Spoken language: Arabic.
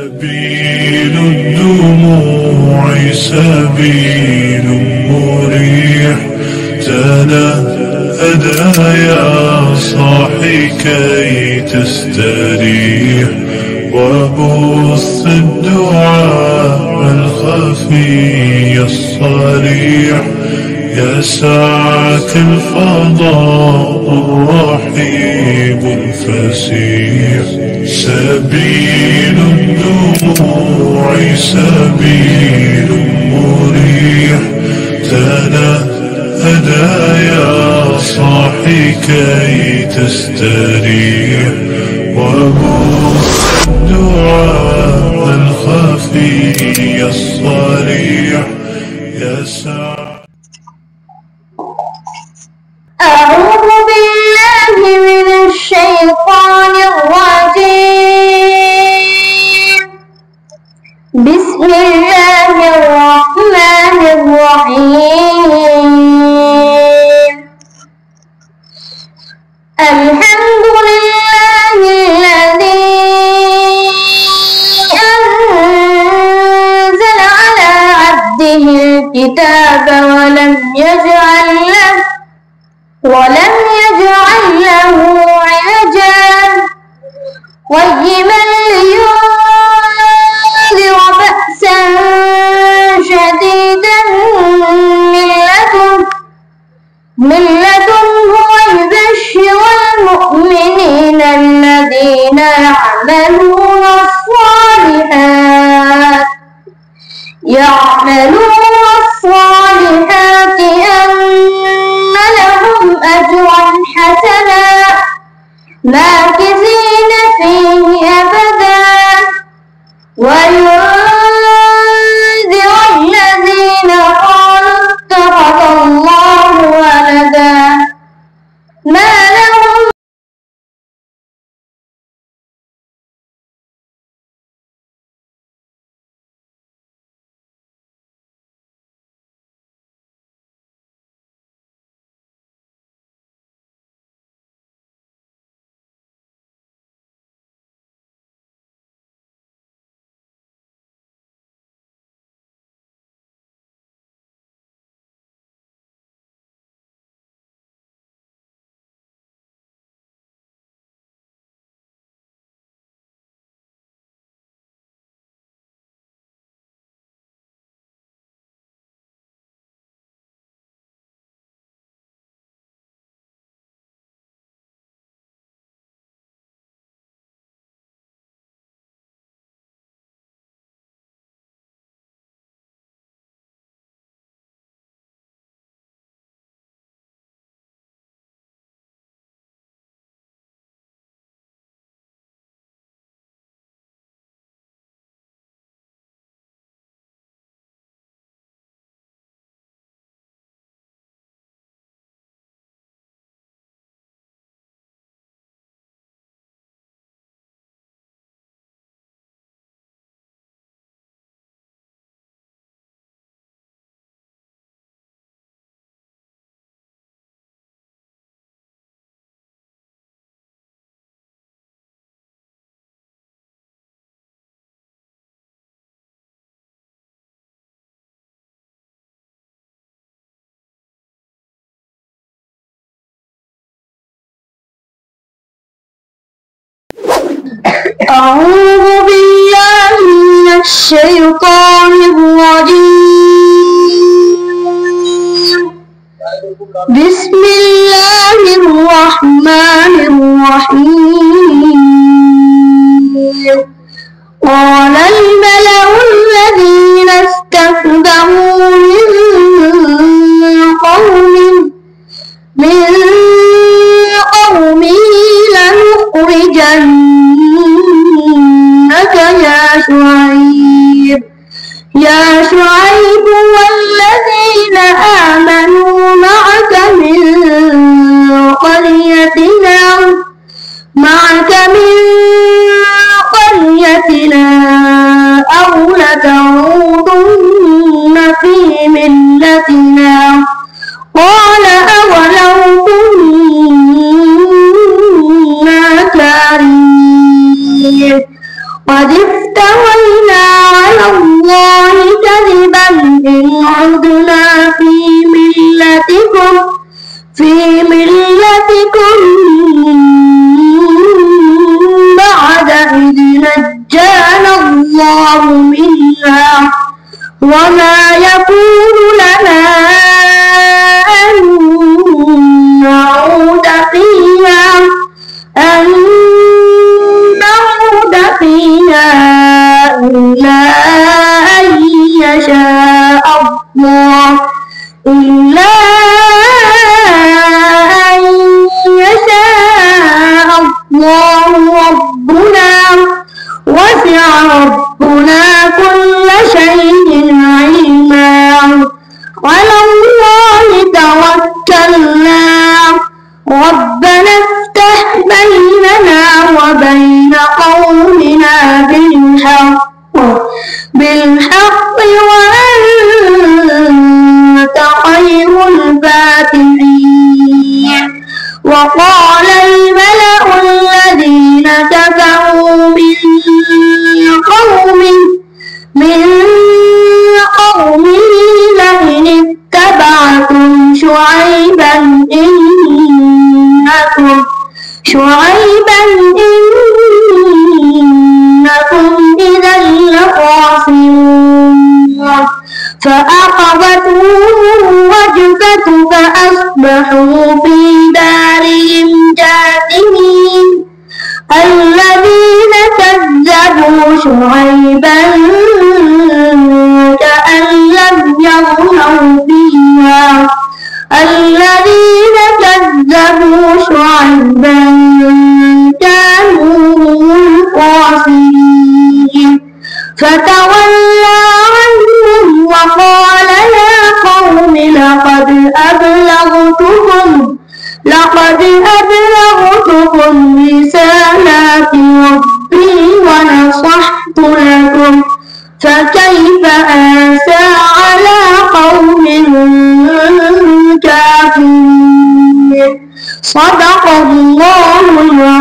سبيل الدموع سبيل مريح، تنهدى يا صاحي كي تستريح، وبث الدعاء الخفي الصريح، يسعك الفضاء الرحيب الفسيح. سبيل الدموع سبيل مريح، تنهدى يا صاحي كي تستريح، وبث الدعاء الخفي الصريح، يسعك. أعوذ بالله من الشيطان الرجيم. بسم الله الرحمن الرحيم. الحمد لله الذي أنزل على عبده الكتاب ولم يجعل له عوجا، قيما لينذر بأسا شديدا من لدنه ويبشر المؤمنين الذين يعملون الصالحات أن لهم أجرا حسنا ماكثين فيه أبدا، وينذر الذين قالوا اتخذ الله ولدا ما لهم أعوذ بالله من الشيطان الرجيم. بسم الله الرحمن الرحيم. قال الملأ الذين استكبروا من قومه لنخرجنك يا شعيب والذين آمنوا معك من قريتنا أو لتعودن في ملتنا. قال أولو كنا كارهين قد افترينا نجانا الله منها وما يكون لنا أن نعود فيها إلا أن يشاء الله ربنا وسع ربنا كل شيء علما على الله توكلنا ربنا افتح بيننا وبين قومنا بالحق وأنت خير الفاتحين وقال الملأ الذين كفروا من قومه لئن اتبعتم شعيبا إنكم إذا لخاسرون فأخذتهم الرجفة فأصبحوا في دارهم جاثمين الذين كذبوا شعيبا كأن لم يغنوا فيها الذين كذبوا شعيبا كانوا هم الخاسرين فتولى عنهم وقال يا قوم لقد أبلغتكم رسالات ربي ونصحت لكم فكيف آسى على قوم كافرين صدق الله العظيم.